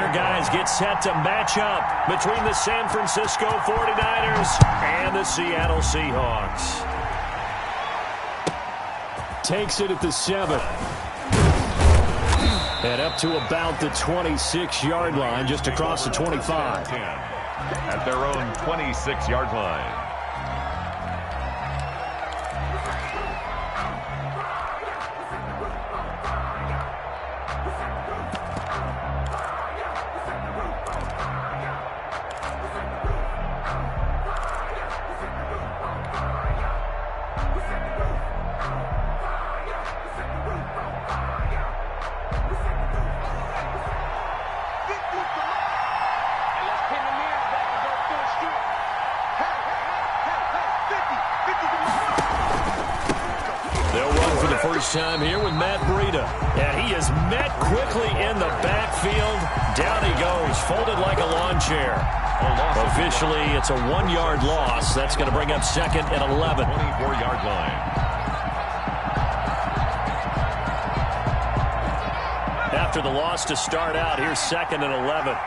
our guys get set to match up between the San Francisco 49ers and the Seattle Seahawks. Takes it at the 7. And up to about the 26-yard line, just across the 25. At their own 26-yard line. Time here with Matt Breida, and he is met quickly in the backfield. Down he goes, folded like a lawn chair. Officially, it's a 1-yard loss. That's going to bring up 2nd and 11. 24-yard line. After the loss to start out, here's 2nd and 11.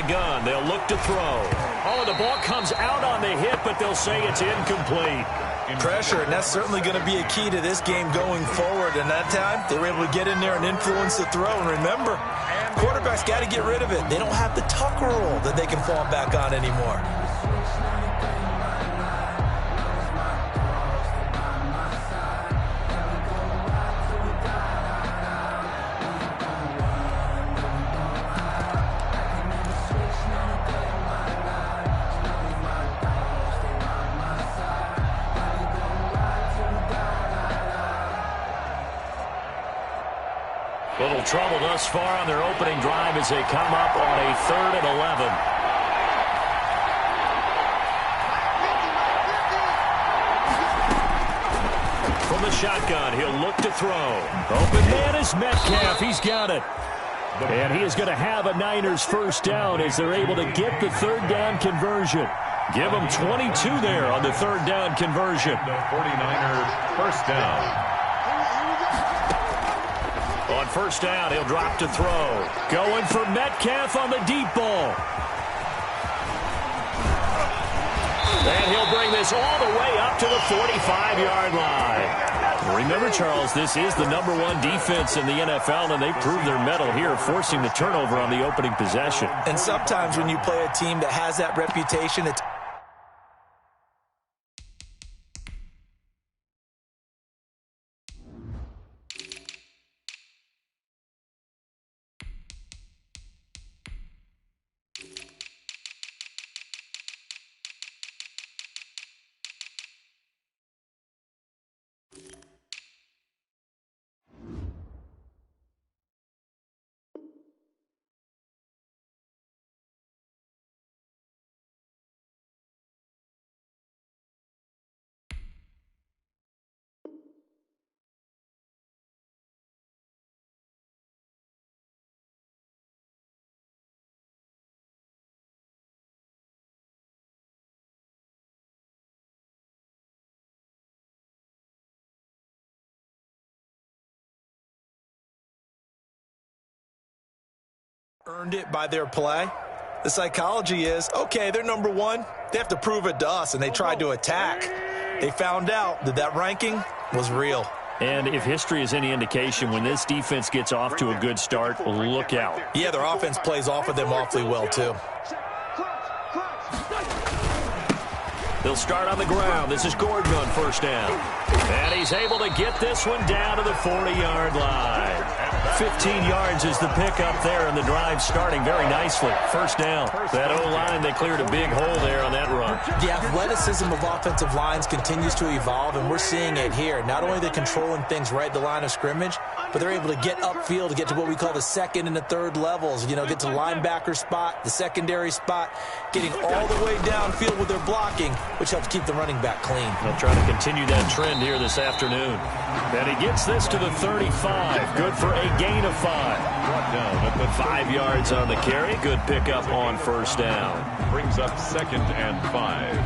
Gun. They'll look to throw. Oh, the ball comes out on the hit, but they'll say it's incomplete. Pressure, and that's certainly going to be a key to this game going forward. And that time, they were able to get in there and influence the throw. And remember, quarterbacks got to get rid of it. They don't have the tuck rule that they can fall back on anymore. Little trouble thus far on their opening drive as they come up on a 3rd and 11. From the shotgun, he'll look to throw. Open man is Metcalf. He's got it. And he is going to have a Niners first down as they're able to get the 3rd down conversion. Give them 22 there on the 3rd down conversion. The 49ers first down. On first down, he'll drop to throw. Going for Metcalf on the deep ball. And he'll bring this all the way up to the 45-yard line. Remember, Charles, this is the #1 defense in the NFL, and they proved their mettle here, forcing the turnover on the opening possession. And sometimes when you play a team that has that reputation, it's earned it by their play. The psychology is, okay, they're #1. They have to prove it to us, and they tried to attack. They found out that that ranking was real. And if history is any indication, when this defense gets off to a good start, look out. Yeah, their offense plays off of them awfully well, too. They'll start on the ground. This is Gordon on first down. And he's able to get this one down to the 40-yard line. 15 yards is the pickup there, and the drive starting very nicely. First down. That O-line, they cleared a big hole there on that run. The athleticism of offensive lines continues to evolve, and we're seeing it here. Not only are they controlling things right at the line of scrimmage, but they're able to get upfield to get to what we call the 2nd and the 3rd levels. You know, get to linebacker spot, the secondary spot, getting all the way downfield with their blocking, which helps keep the running back clean. They'll try to continue that trend here this afternoon. And he gets this to the 35. Good for a gain gain of 5. Brought down at the 5 yards on the carry. Good pickup on first down. Brings up 2nd and 5.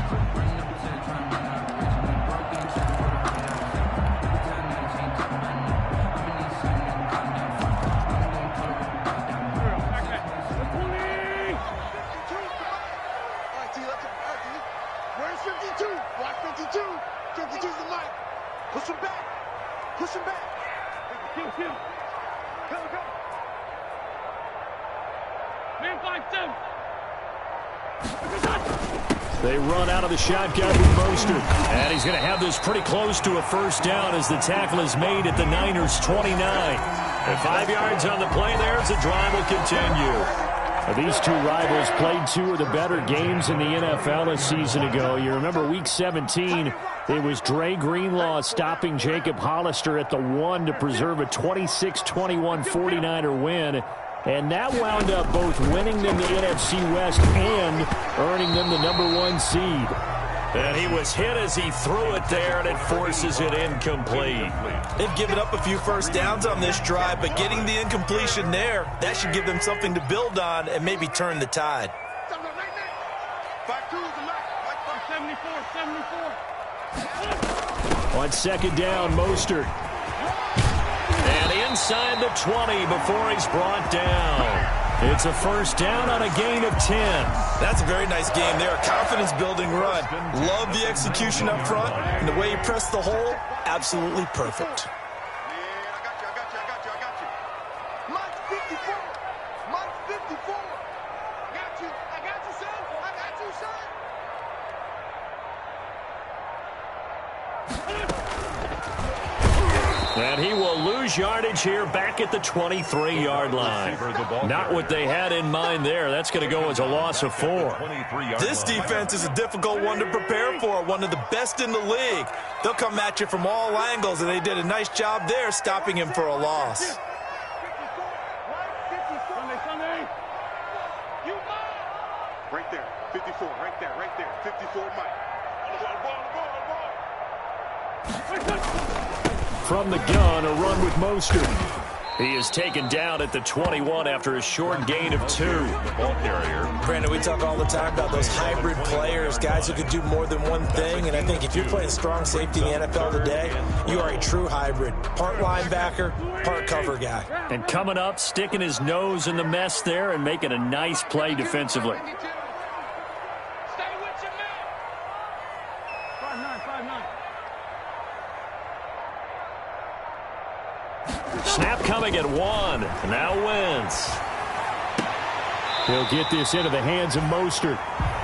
Where's 52? Watch 52. 52's the mic. Push him back. Push him back. Kill. Go. Man, 5-2. They run out of the shotgun with Mostert. And he's going to have this pretty close to a first down as the tackle is made at the Niners' 29. And 5 yards on the play there as the drive will continue. These two rivals played 2 of the better games in the NFL a season ago. You remember Week 17, it was Dre Greenlaw stopping Jacob Hollister at the 1 to preserve a 26-21 49er win. And that wound up both winning them the NFC West and earning them the #1 seed. And he was hit as he threw it there, and it forces it incomplete. They've given up a few first downs on this drive, but getting the incompletion there, that should give them something to build on and maybe turn the tide. 74. On second down, Mostert. And inside the 20 before he's brought down. It's a first down on a gain of 10. That's a very nice game there. A confidence-building run. Love the execution up front. And the way he pressed the hole, absolutely perfect. I got you. Mike 54. Mike 54. I got you, son. And he will lose yardage here back at the 23-yard line. Not what they had in mind there. That's going to go as a loss of 4. This defense is a difficult one to prepare for, one of the best in the league. They'll come at you from all angles, and they did a nice job there stopping him for a loss. Right there. 54. Right there. 54, Mike. From the gun, a run with Mostert. He is taken down at the 21 after a short gain of 2. Ball carrier. Brandon, we talk all the time about those hybrid players, guys who can do more than one thing, and I think if you're playing strong safety in the NFL today, you are a true hybrid. Part linebacker, part cover guy. And coming up, sticking his nose in the mess there and making a nice play defensively. Snap coming at 1. Now Wentz. He'll get this into the hands of Mostert.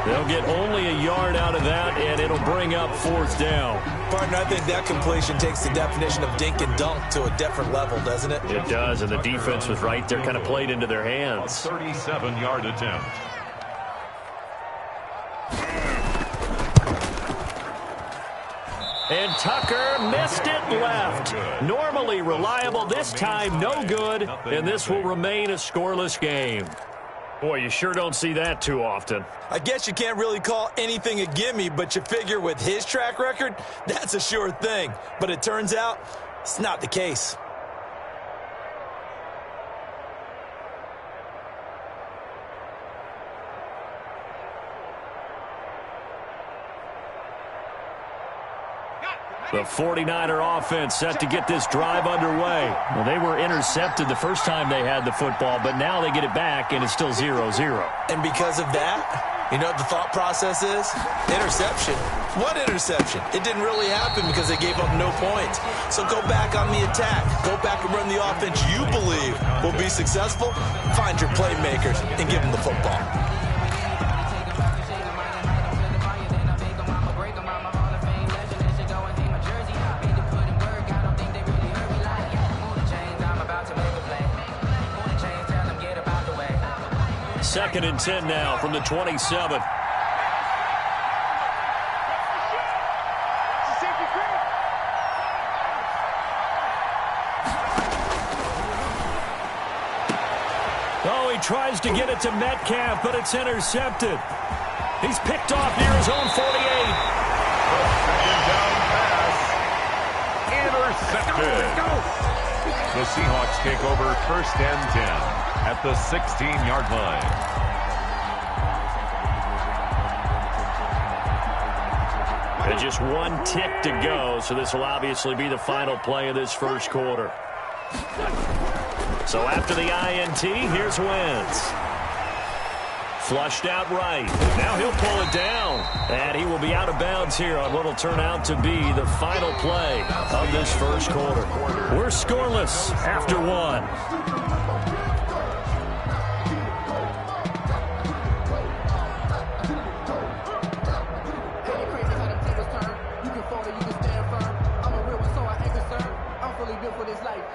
They'll get only a yard out of that, and it'll bring up 4th down. Partner, I think that completion takes the definition of dink and dunk to a different level, doesn't it? It does, and the defense was right there, kind of played into their hands. 37-yard attempt. And Tucker missed it left. Normally reliable, this time no good, and this will remain a scoreless game. Boy, you sure don't see that too often. I guess you can't really call anything a gimme, but you figure with his track record, that's a sure thing. But it turns out, it's not the case. The 49er offense set to get this drive underway. Well, they were intercepted the first time they had the football, but now they get it back, and it's still 0-0. And because of that, you know what the thought process is? Interception. What interception? It didn't really happen because they gave up no points. So go back on the attack. Go back and run the offense you believe will be successful. Find your playmakers and give them the football. Second and 10 now from the 27. Oh, he tries to get it to Metcalf, but it's intercepted. He's picked off near his own 48. Second down pass. Intercepted. The Seahawks take over 1st and 10 at the 16-yard line. And just one tick to go, so this will obviously be the final play of this first quarter. So after the INT, here's Wentz. Flushed out right. Now he'll pull it down. And he will be out of bounds here on what will turn out to be the final play of this first quarter. We're scoreless after one.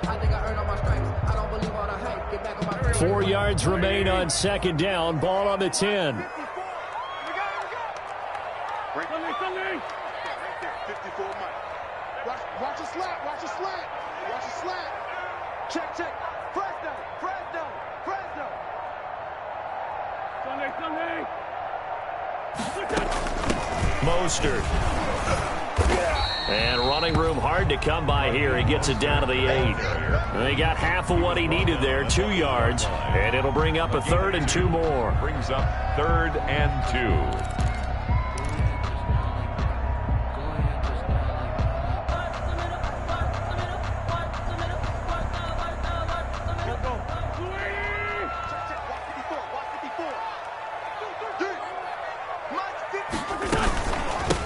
I 4 yards remain on 2nd down. Ball on the 10. 54 Mike. Watch a slant. Watch a slant. Watch a slant. Check. Fresno. Mostert. And running room hard to come by here. He gets it down to the 8. And he got half of what he needed there, 2 yards. And it'll bring up a 3rd and 2 more. Brings up 3rd and 2.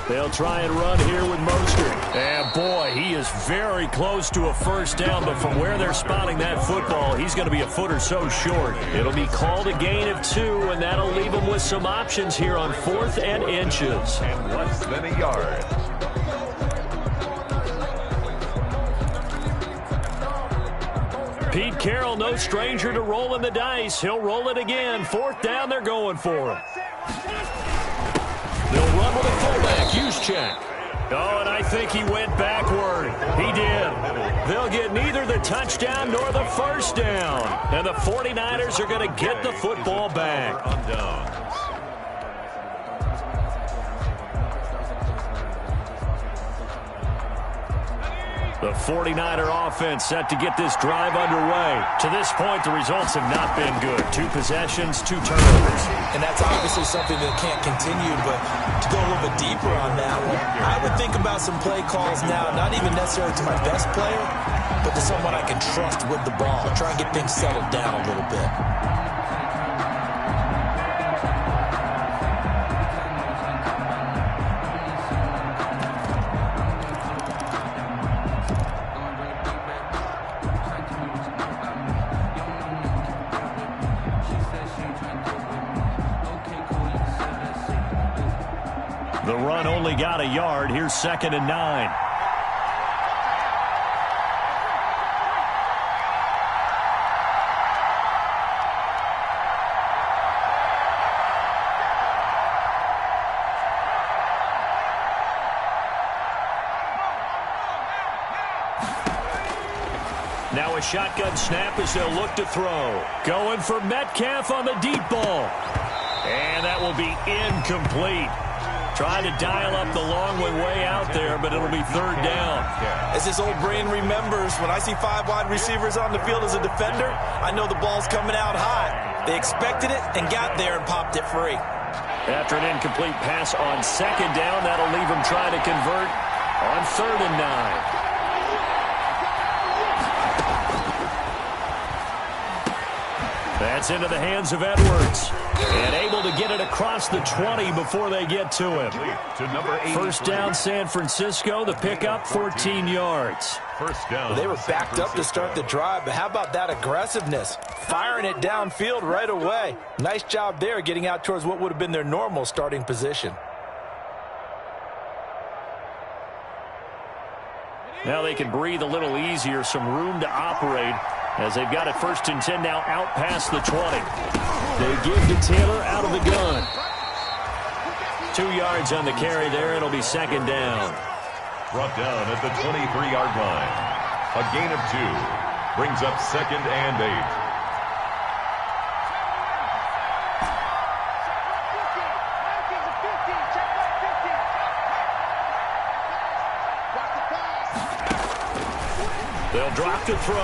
They'll try and run here with Mostert. And boy, he is very close to a first down, but from where they're spotting that football, he's going to be a foot or so short. It'll be called a gain of 2, and that'll leave him with some options here on 4th and inches. And less than a yard. Pete Carroll, no stranger to rolling the dice. He'll roll it again. 4th down, they're going for it. They'll run with a fullback. Use check. Oh, and I think he went backward. He did. They'll get neither the touchdown nor the first down. And the 49ers are going to get the football back. On downs. The 49er offense set to get this drive underway. To this point, the results have not been good. 2 possessions, 2 turnovers. And that's obviously something that can't continue, but to go a little bit deeper on that one, I would think about some play calls now, not even necessarily to my best player, but to someone I can trust with the ball. Try and get things settled down a little bit. The run only got a yard. Here's 2nd and 9. Now a shotgun snap as they'll look to throw. Going for Metcalf on the deep ball. And that will be incomplete. Trying to dial up the long one way out there, but it'll be 3rd down. As this old brain remembers, when I see 5 wide receivers on the field as a defender, I know the ball's coming out high. They expected it and got there and popped it free. After an incomplete pass on 2nd down, that'll leave him trying to convert on 3rd and 9. That's into the hands of Edwards. And able to get it across the 20 before they get to him. First down, San Francisco. The pickup, 14 yards. First down. They were backed up to start the drive, but how about that aggressiveness? Firing it downfield right away. Nice job there getting out towards what would have been their normal starting position. Now they can breathe a little easier, some room to operate as they've got it 1st and 10 now out past the 20. They give to Taylor out of the gun. 2 yards on the carry there. It'll be 2nd down. Brought down at the 23-yard line. A gain of 2. Brings up 2nd and 8. They'll drop to throw.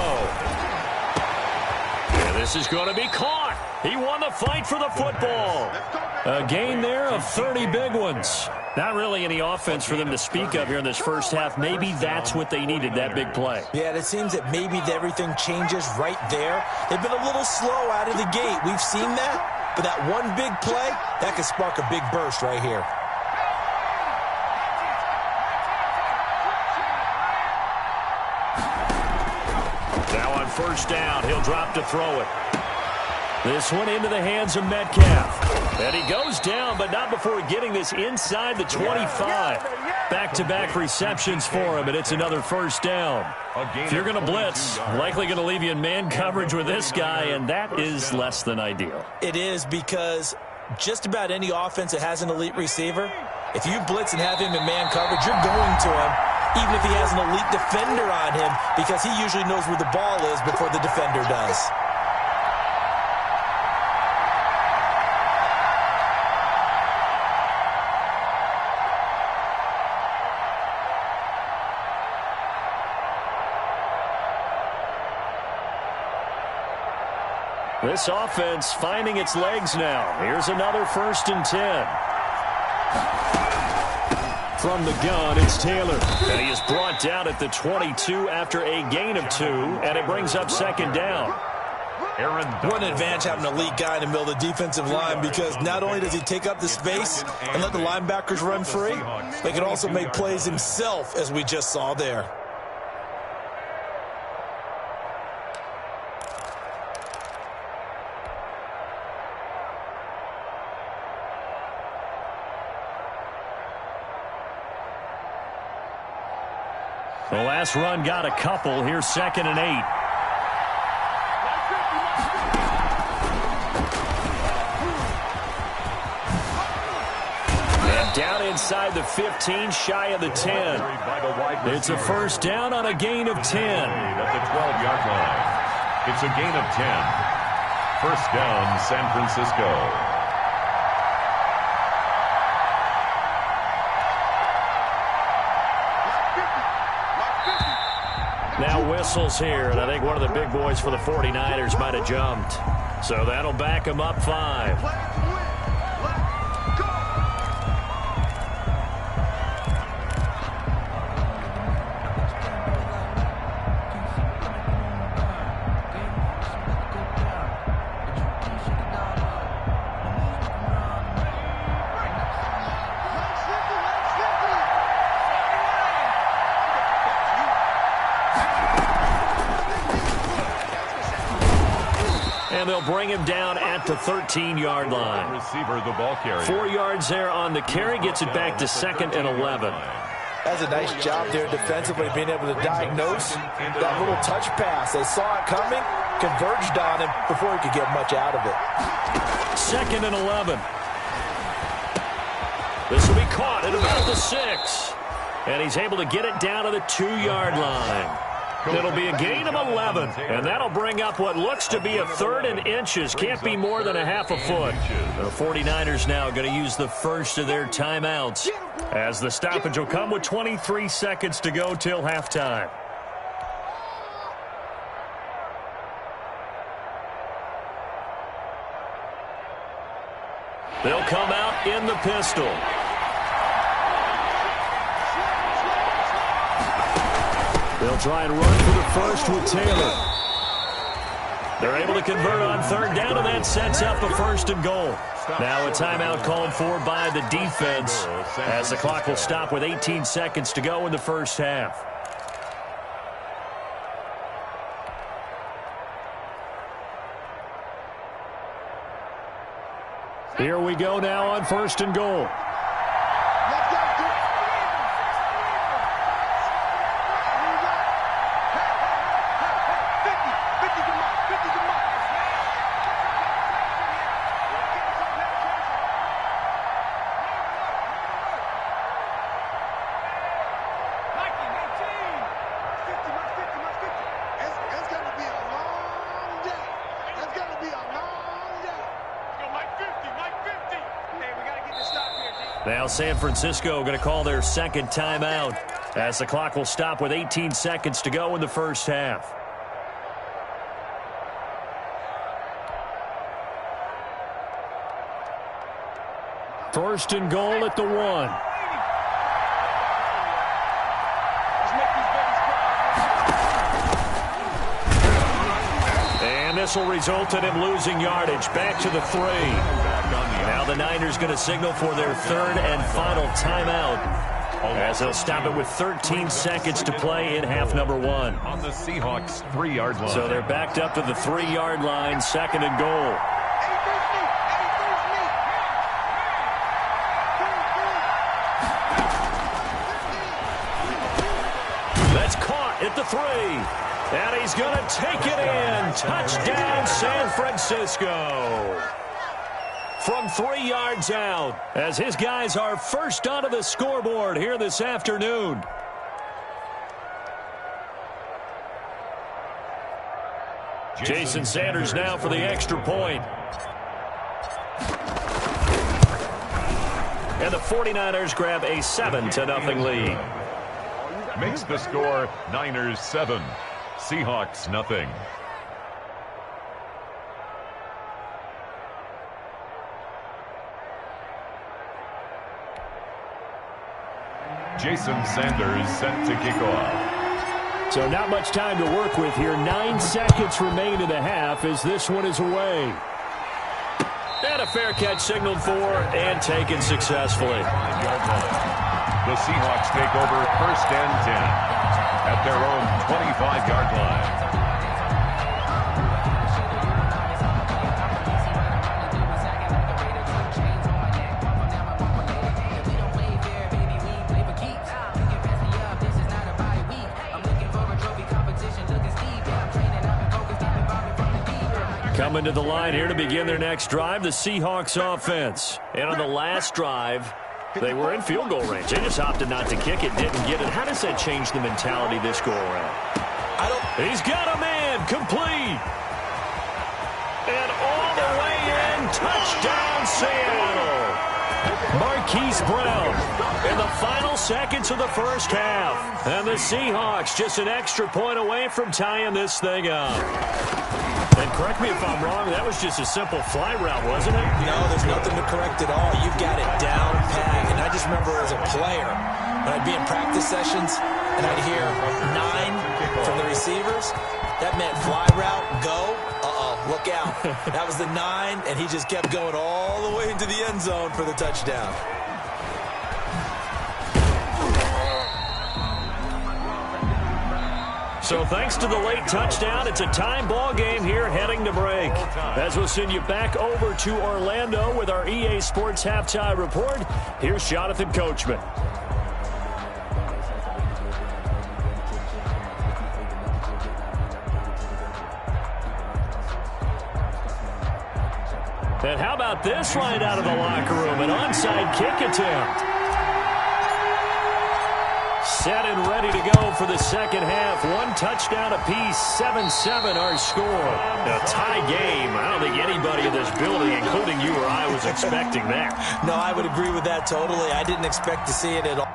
And this is going to be caught. He won the fight for the football. A gain there of 30 big ones. Not really any offense for them to speak of here in this first half. Maybe that's what they needed, that big play. Yeah, it seems that maybe everything changes right there. They've been a little slow out of the gate. We've seen that. But that one big play, that could spark a big burst right here. Now on first down, he'll drop to throw it. This one into the hands of Metcalf. And he goes down, but not before getting this inside the 25. Back-to-back receptions for him, and it's another first down. If you're going to blitz, likely going to leave you in man coverage with this guy, and that is less than ideal. It is, because just about any offense that has an elite receiver, if you blitz and have him in man coverage, you're going to him, even if he has an elite defender on him, because he usually knows where the ball is before the defender does. This offense finding its legs now. Here's another 1st and 10. From the gun, it's Taylor. And he is brought down at the 22 after a gain of 2, and it brings up 2nd down. What an advantage having an elite guy in the middle of the defensive line, because not only does he take up the space and let the linebackers run free, but he can also make plays himself, as we just saw there. The last run got a couple. Here's 2nd and 8. And down inside the 15, shy of the 10. It's a first down on a gain of 10. At the 12-yard line. It's a gain of 10. First down, San Francisco. Now whistles here, and I think one of the big boys for the 49ers might have jumped. So that'll back him up 5. And they'll bring him down at the 13-yard line. Receiver, the ball carrier. 4 yards there on the carry, gets it back to 2nd and 11. That's a nice job there defensively, being able to diagnose that little touch pass. They saw it coming, converged on him before he could get much out of it. 2nd and 11. This will be caught at about the 6. And he's able to get it down to the 2-yard line. It'll be a gain of 11, and that'll bring up what looks to be a 3rd and inches. Can't be more than a half a foot. The 49ers now going to use the first of their timeouts, as the stoppage will come with 23 seconds to go till halftime. They'll come out in the pistol. They'll try and run for the first with Taylor. They're able to convert on 3rd down, and that sets up a 1st and goal. Now a timeout called for by the defense, as the clock will stop with 18 seconds to go in the first half. Here we go now on 1st and goal. Now San Francisco going to call their 2nd timeout. as the clock will stop with 18 seconds to go in the first half. First and goal at the 1. And this will result in him losing yardage. Back to the 3. Now the Niners going to signal for their third and final timeout, as they'll stop it with 13 seconds to play in half number 1. On the Seahawks 3-yard line. So they're backed up to the 3-yard line, second and goal. That's caught at the 3. And he's going to take it in. Touchdown, San Francisco. From 3 yards out, as his guys are first onto the scoreboard here this afternoon. Jason Sanders now for the extra point. And the 49ers grab a 7-0 lead. Makes the score Niners 7, Seahawks nothing. Jason Sanders set to kick off. So not much time to work with here. 9 seconds remain in the half as this one is away. And a fair catch signaled for and taken successfully. The Seahawks take over first and 10 at their own 25-yard line. Coming to the line here to begin their next drive, the Seahawks offense. And on the last drive, they were in field goal range. They just opted not to kick it, didn't get it. How does that change the mentality this go around? He's got a man, complete. And all the way in, touchdown Seattle. Marquise Brown in the final seconds of the first half. And the Seahawks just an extra point away from tying this thing up. And correct me if I'm wrong, that was just a simple fly route, wasn't it? No, there's nothing to correct at all. You've got it down pat. And I just remember as a player, when I'd be in practice sessions and I'd hear 9 from the receivers, that meant fly route, go, look out. That was the 9, and he just kept going all the way into the end zone for the touchdown. So thanks to the late touchdown, it's a time ball game here heading to break. As we'll send you back over to Orlando with our EA Sports Halftime Report, here's Jonathan Coachman. And how about this right out of the locker room? An onside kick attempt. Set and ready to go for the second half. 1 touchdown apiece, 7-7 our score. A tie game. I don't think anybody in this building, including you or I, was expecting that. No, I would agree with that totally. I didn't expect to see it at all.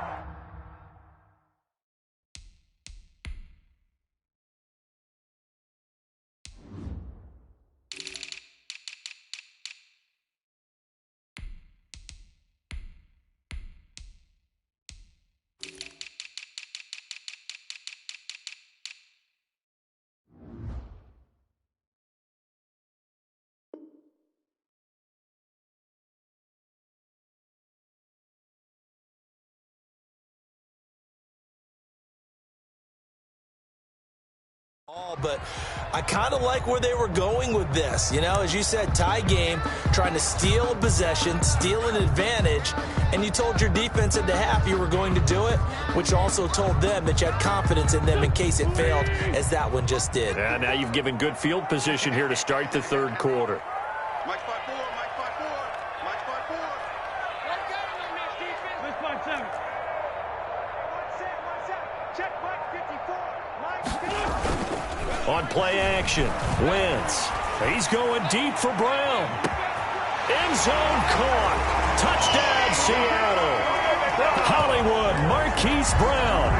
But I kind of like where they were going with this. You know, as you said, tie game, trying to steal a possession, steal an advantage, and you told your defense at the half you were going to do it, which also told them that you had confidence in them in case it failed, as that one just did. And now you've given good field position here to start the third quarter. Mike 5-4, Mike 5-4, Mike 5-4. One guy on the mix defense. Let's find 7. 1-7, check Mike 54, Mike 54. On play action, Wentz. He's going deep for Brown. End zone caught. Touchdown, Seattle. Hollywood, Marquise Brown.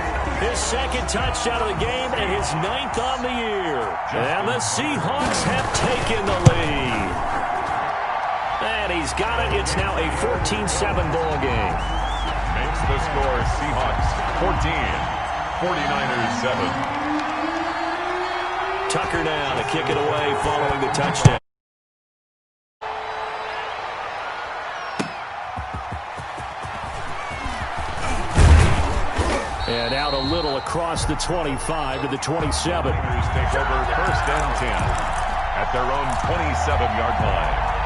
His second touchdown of the game and his 9th on the year. And the Seahawks have taken the lead. And he's got it. It's now a 14-7 ball game. Makes the score Seahawks 14, 49ers 7. Tucker now to kick it away following the touchdown. And out a little across the 25 to the 27. Raiders take over 1st and 10 at their own 27-yard line.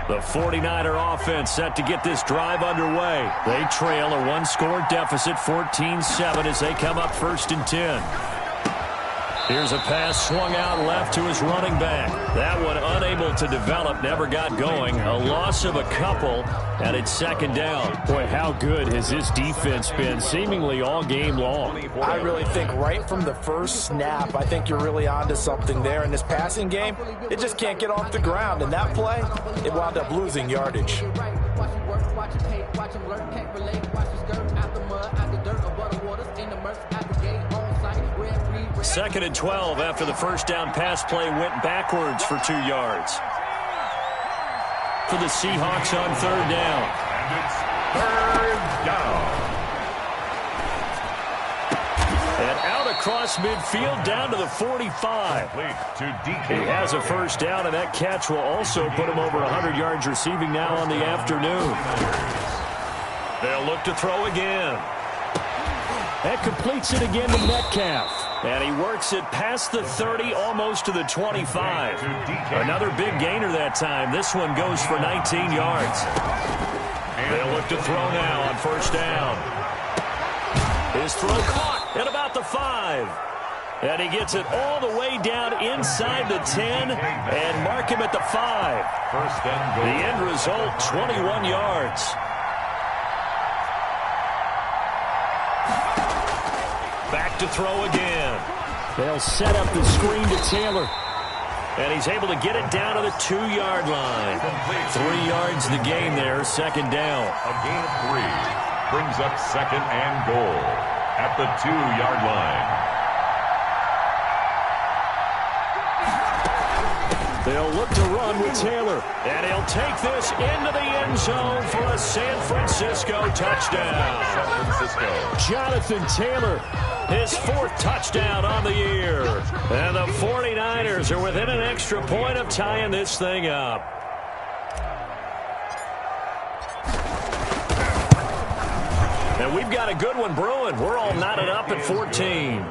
The 49er offense set to get this drive underway. They trail a one-score deficit, 14-7, as they come up 1st and 10. Here's a pass swung out left to his running back. That one unable to develop, never got going. A loss of a couple, and it's 2nd down. Boy, how good has this defense been seemingly all game long? I really think right from the first snap, I think you're really onto something there. In this passing game, it just can't get off the ground. And that play, it wound up losing yardage. Second and 12 after the first down pass play went backwards for 2 yards. For the Seahawks on 3rd down. And it's 3rd down. And out across midfield down to the 45. Complete to DK. He has a first down, and that catch will also put him over 100 yards receiving now on the afternoon. They'll look to throw again. That completes it again to Metcalf. And he works it past the 30, almost to the 25. Another big gainer that time. This one goes for 19 yards. They'll look to throw now on 1st down. His throw caught at about the 5. And he gets it all the way down inside the 10 and mark him at the 5. 1st and goal. The end result, 21 yards. Back to throw again. They'll set up the screen to Taylor. And he's able to get it down to the 2-yard line. 3 yards the game there, 2nd down. A gain of 3 brings up 2nd and goal at the 2-yard line. They'll look to run with Taylor. And he'll take this into the end zone for a San Francisco touchdown. San Francisco. Jonathan Taylor, his 4th touchdown on the year. And the 49ers are within an extra point of tying this thing up. And we've got a good one brewing. We're all knotted up at 14.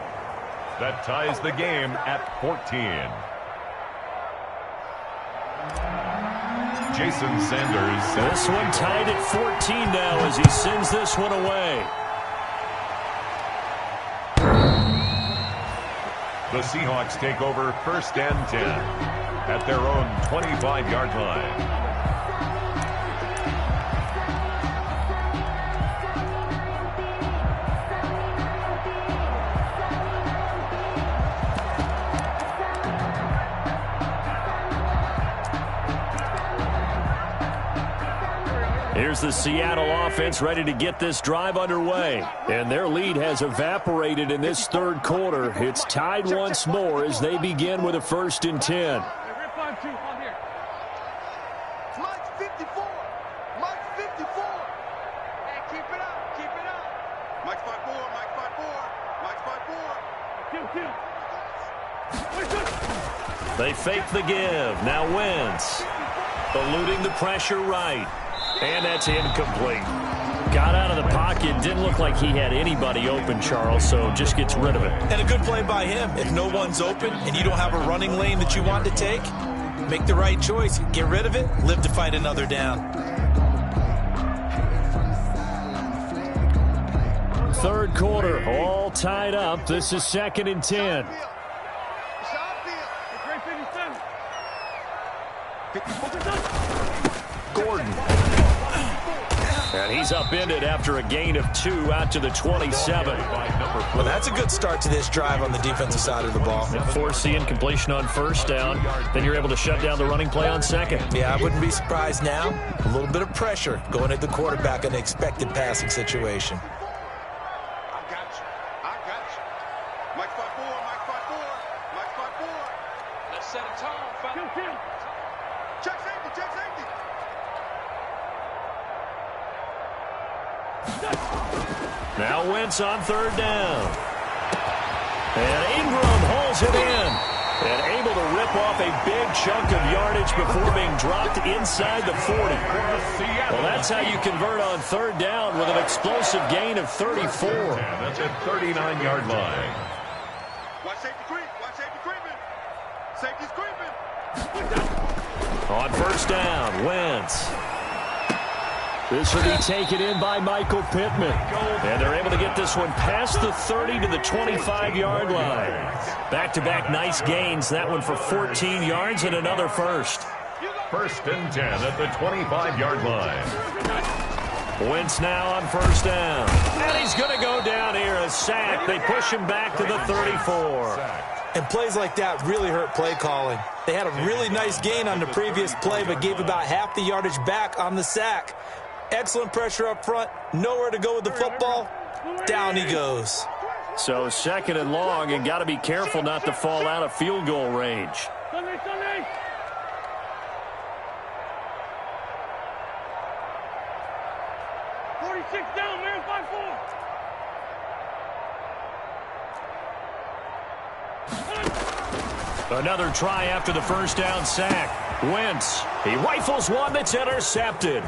That ties the game at 14. Jason Sanders. This one tied at 14 now as he sends this one away. The Seahawks take over 1st and 10 at their own 25-yard line. Here's the Seattle offense ready to get this drive underway. And their lead has evaporated in this 3rd quarter. It's tied once more as they begin with a 1st and 10. Mike's 54. Mike's 54. Hey, keep it up. Keep it up. Mike's 5'4. Mike's 5'4. Mike's 5'4. They fake the give. Now Wentz eluding the pressure right. And that's incomplete. Got out of the pocket. Didn't look like he had anybody open, Charles, so just gets rid of it. And a good play by him. If no one's open and you don't have a running lane that you want to take, make the right choice. Get rid of it. Live to fight another down. 3rd quarter, all tied up. This is 2nd and 10. Gordon. And he's upended after a gain of 2 out to the 27. Well, that's a good start to this drive on the defensive side of the ball. Force the incompletion on first down. Then you're able to shut down the running play on second. Yeah, I wouldn't be surprised now. A little bit of pressure going at the quarterback in an expected passing situation. I got you. Mike 5-4, Mike 5-4, Mike 5-4. Let's set a tone, fellas. Check safety, check safety. Now Wentz on third down. And Ingram hauls it in. And able to rip off a big chunk of yardage before being dropped inside the 40. Well, that's how you convert on third down with an explosive gain of 34. That's at 39-yard line. Watch safety creep, watch safety creeping. Safety's creeping. On first down, Wentz. This will be taken in by Michael Pittman. And they're able to get this one past the 30 to the 25-yard line. Back-to-back nice gains. That one for 14 yards and another first. First and 10 at the 25-yard line. Wentz now on first down. And he's going to go down here, a sack. They push him back to the 34. And plays like that really hurt play calling. They had a really nice gain on the previous play, but gave about half the yardage back on the sack. Excellent pressure up front. Nowhere to go with the football. Down he goes. So second and long, and got to be careful not to fall out of field goal range. Sunday. 46 down, man. 5-4. Another try after the first down sack. Wentz, he rifles one that's intercepted.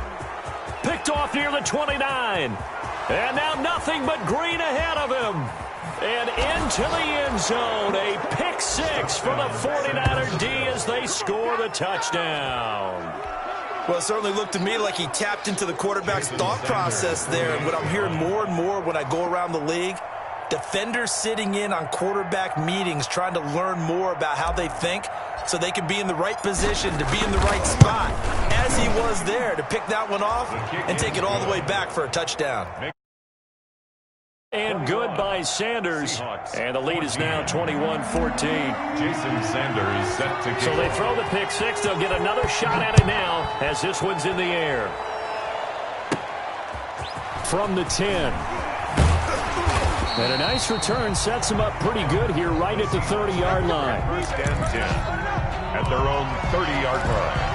Picked off near the 29. And now nothing but green ahead of him. And into the end zone. A pick six for the 49er D as they score the touchdown. Well, it certainly looked to me like he tapped into the quarterback's thought process there. And what I'm hearing more and more when I go around the league, defenders sitting in on quarterback meetings trying to learn more about how they think so they can be in the right position to be in the right spot, as he was there, to pick that one off and take it all the way back for a touchdown. And good by Sanders. And the lead is now 21-14. Jason Sanders set to kick. So they throw the pick six. They'll get another shot at it now as this one's in the air. From the 10. And a nice return sets them up pretty good here right at the 30-yard line. First and 10 at their own 30-yard line.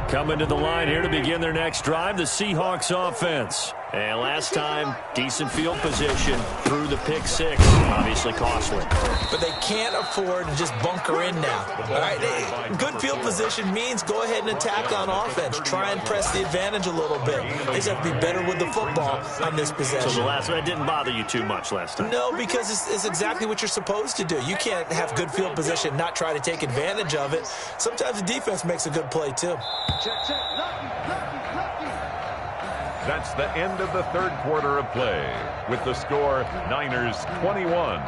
Coming to the line here to begin their next drive, the Seahawks offense. And last time, decent field position through the pick six. Obviously costly. But they can't afford to just bunker in now. All right? Good field position means go ahead and attack on offense. Try and press the advantage a little bit. They just have to be better with the football on this possession. So the last one didn't bother you too much last time? No, because it's exactly what you're supposed to do. You can't have good field position and not try to take advantage of it. Sometimes the defense makes a good play, too. Check. Lucky. That's the end of the third quarter of play. With the score, Niners 21,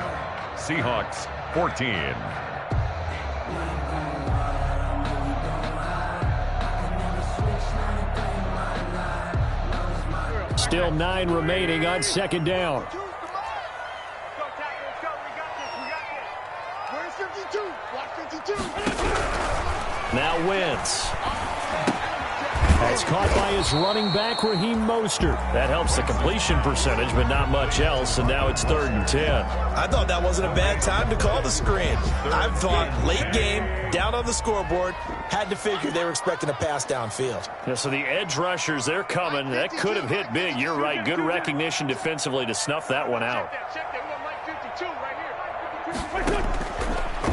Seahawks 14. Still 9 remaining on second down. Where's 52? Watch 52. Now Wentz. That's caught by his running back, Raheem Mostert. That helps the completion percentage, but not much else, and now it's 3rd and 10. I thought that wasn't a bad time to call the screen. I thought late game, down on the scoreboard, had to figure they were expecting a pass downfield. Yeah, so the edge rushers, they're coming. That could have hit big. You're right. Good recognition defensively to snuff that one out.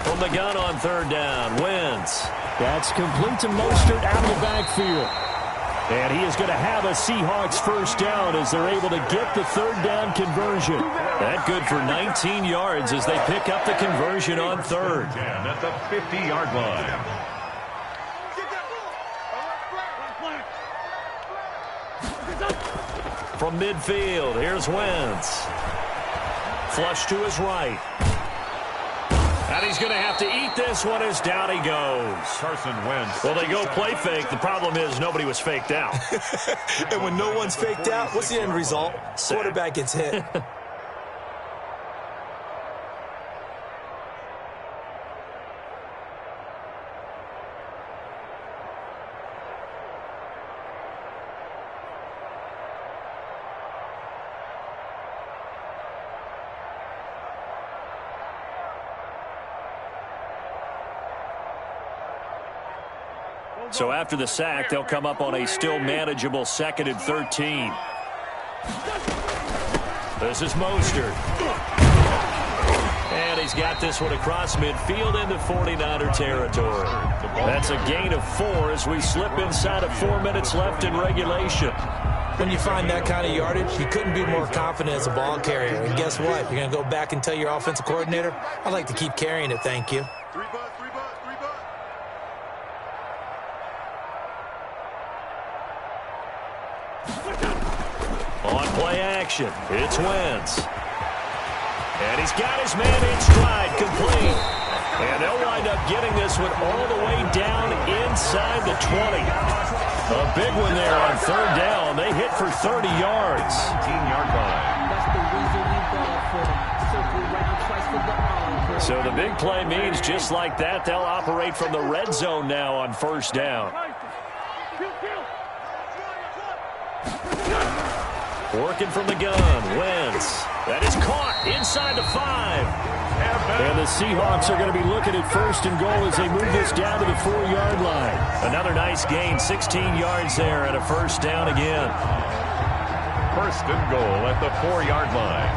From the gun on 3rd down, Wentz. That's complete to Mostert out of the backfield. And he is going to have a Seahawks first down as they're able to get the 3rd down conversion. That good for 19 yards as they pick up the conversion on 3rd. And at the 50-yard line. From midfield, here's Wentz. Flush to his right. And he's going to have to eat this one as down he goes. Carson Wentz. Well, they go play fake. The problem is nobody was faked out. And when no one's faked out, what's the end result? Quarterback gets hit. So after the sack, they'll come up on a still manageable 2nd and 13. This is Mostert. And he's got this one across midfield into 49er territory. That's a gain of 4 as we slip inside of 4 minutes left in regulation. When you find that kind of yardage, you couldn't be more confident as a ball carrier. And guess what? You're going to go back and tell your offensive coordinator, I'd like to keep carrying it, thank you. On play action, it's Wentz. And he's got his man in stride, complete. And they'll wind up getting this one all the way down inside the 20. A big one there on 3rd down. They hit for 30 yards. 18-yard line. So the big play means just like that, they'll operate from the red zone now on 1st down. Working from the gun, Wentz. That is caught inside the 5. And the Seahawks are going to be looking at 1st and goal as they move this down to the 4-yard line. Another nice gain, 16 yards there and a 1st down again. 1st and goal at the 4-yard line.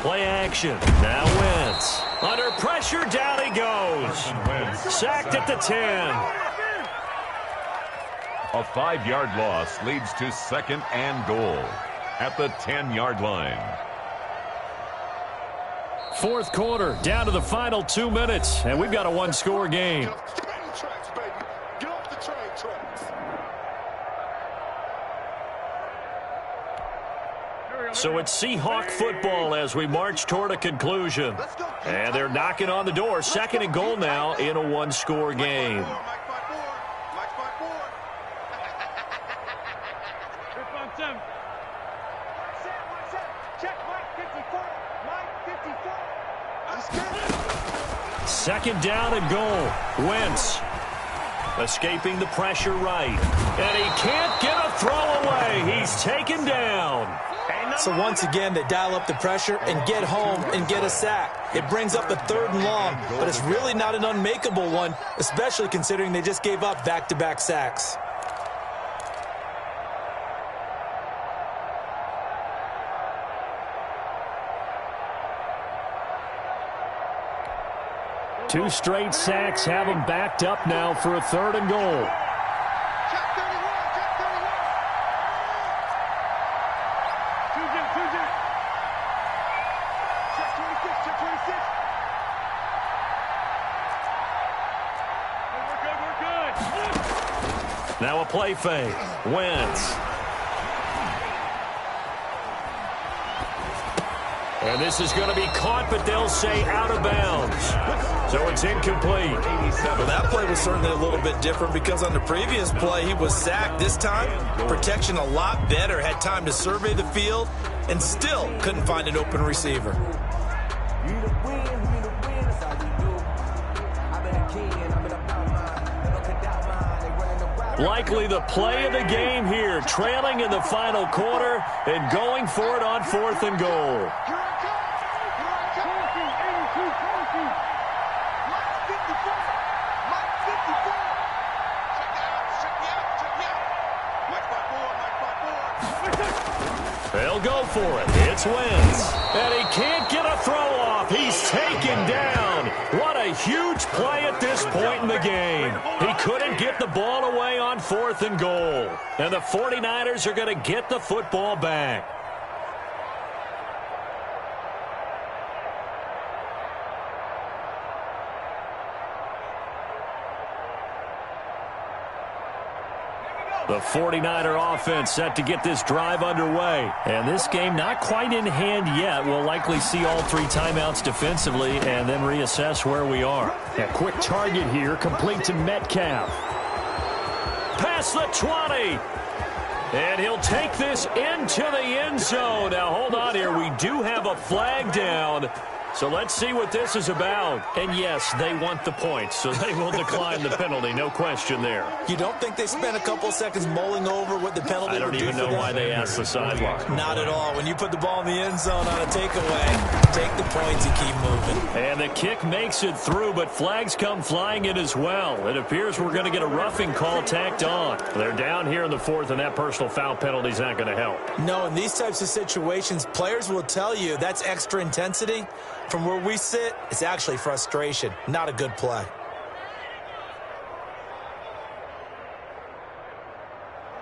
Play action. Now Wentz. Under pressure, down he goes. Sacked at the 10. A 5-yard loss leads to 2nd and goal at the 10-yard line. 4th quarter, down to the final 2 minutes, and we've got a 1-score game. So it's Seahawk football as we march toward a conclusion. And they're knocking on the door. 2nd and goal now in a 1-score game. Second down and goal. Wentz escaping the pressure right. And he can't get a throw away. He's taken down. So once again, they dial up the pressure and get home and get a sack. It brings up a 3rd and long, but it's really not an unmakeable one, especially considering they just gave up back-to-back sacks. Two straight sacks have them backed up now for a 3rd and goal. Now a play fake. Wentz. And this is going to be caught, but they'll say out of bounds. So it's incomplete. Well, that play was certainly a little bit different because on the previous play, he was sacked. This time, protection a lot better. Had time to survey the field and still couldn't find an open receiver. Likely the play of the game here, trailing in the final quarter and going for it on 4th and goal. They'll go for it. It's Wentz. And he can't get a throw off. He's taken down. What a a huge play at this point in the game. He couldn't get the ball away on 4th and goal. And the 49ers are going to get the football back. The 49er offense set to get this drive underway. And this game not quite in hand yet. We'll likely see all 3 timeouts defensively and then reassess where we are. A quick target here, complete to Metcalf. Past the 20. And he'll take this into the end zone. Now, hold on here. We do have a flag down. So let's see what this is about. And yes, they want the points, so they will decline the penalty. No question there. You don't think they spent a couple seconds mulling over what the penalty I don't even know why they asked the sideline. Not at all. When you put the ball in the end zone on a takeaway, take the points and keep moving. And the kick makes it through, but flags come flying in as well. It appears we're going to get a roughing call tacked on. They're down here in the 4th, and that personal foul penalty is not going to help. No, in these types of situations, players will tell you that's extra intensity. From where we sit, it's actually frustration. Not a good play.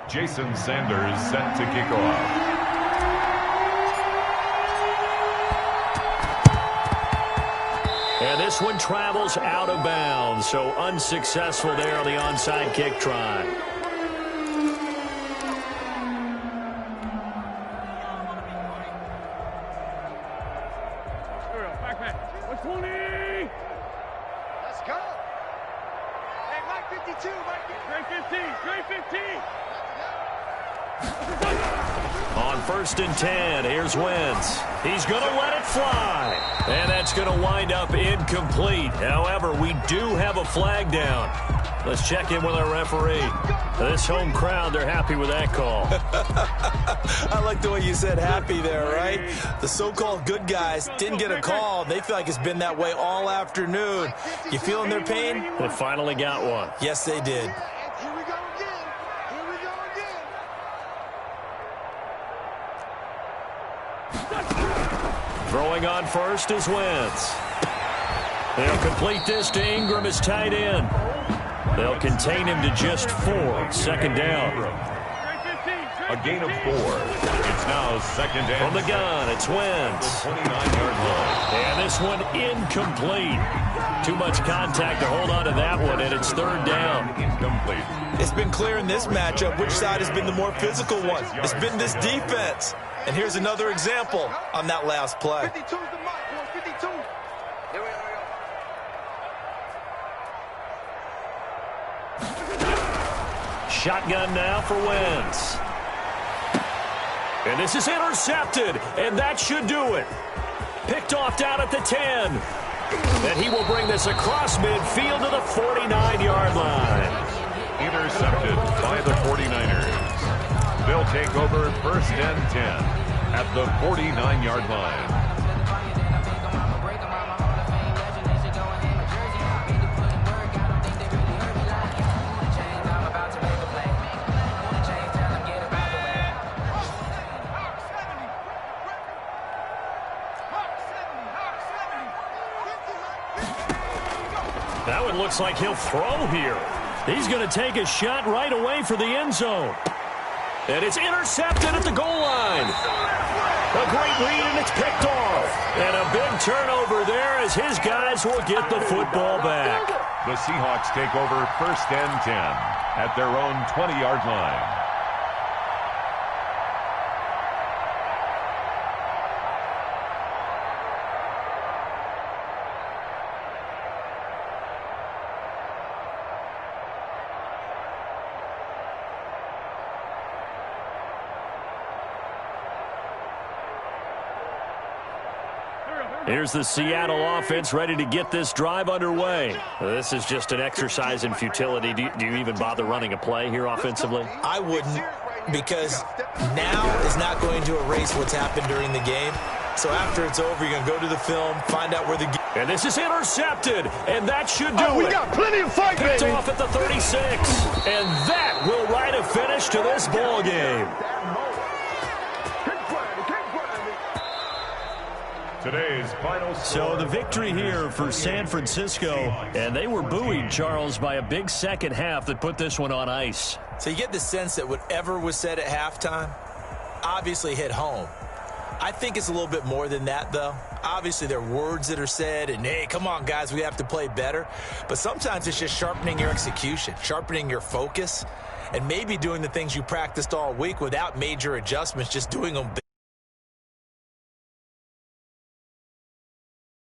Jason Sanders set to kick off. And this one travels out of bounds, so unsuccessful there on the onside kick try. On 1st and 10, here's Wentz. He's going to let it fly. And that's going to wind up incomplete. However, we do have a flag down. Let's check in with our referee. This home crowd, they're happy with that call. I like the way you said happy there, right? The so-called good guys didn't get a call. They feel like it's been that way all afternoon. You feeling their pain? They finally got one. Yes, they did. Throwing on 1st is Wentz. They'll complete this to Ingram as tight end. They'll contain him to just 4. 2nd down. A gain of 4. It's now 2nd and from the gun. It's Wentz. 29-yard line. And this one incomplete. Too much contact to hold on to that one, and it's 3rd down. Incomplete. It's been clear in this matchup which side has been the more physical one. It's been this defense. And here's another example on that last play. 52's the mark, boy. 52. Here we go. Shotgun now for Wentz. And this is intercepted, and that should do it. Picked off down at the 10. And he will bring this across midfield to the 49-yard line. Intercepted by the 49ers. They'll take over 1st and 10 at the 49-yard line. That one looks like he'll throw here. He's going to take a shot right away for the end zone. And it's intercepted at the goal line. A great read, and it's picked off. And a big turnover there as his guys will get the football back. The Seahawks take over 1st and 10 at their own 20-yard line. Here's the Seattle offense ready to get this drive underway. This is just an exercise in futility. Do you even bother running a play here offensively? I wouldn't, because now is not going to erase what's happened during the game. So after it's over, you're going to go to the film, find out where the game. And this is intercepted, and that should do it. We got plenty of fight, Picked baby. off at the 36, and that will write a finish to this ball game. To Today's final score. So the victory here for San Francisco, and they were buoyed, Charles, by a big second half that put this one on ice. So you get the sense that whatever was said at halftime obviously hit home. I think it's a little bit more than that, though. Obviously, there are words that are said, and, hey, come on, guys, we have to play better. But sometimes it's just sharpening your execution, sharpening your focus, and maybe doing the things you practiced all week without major adjustments, just doing them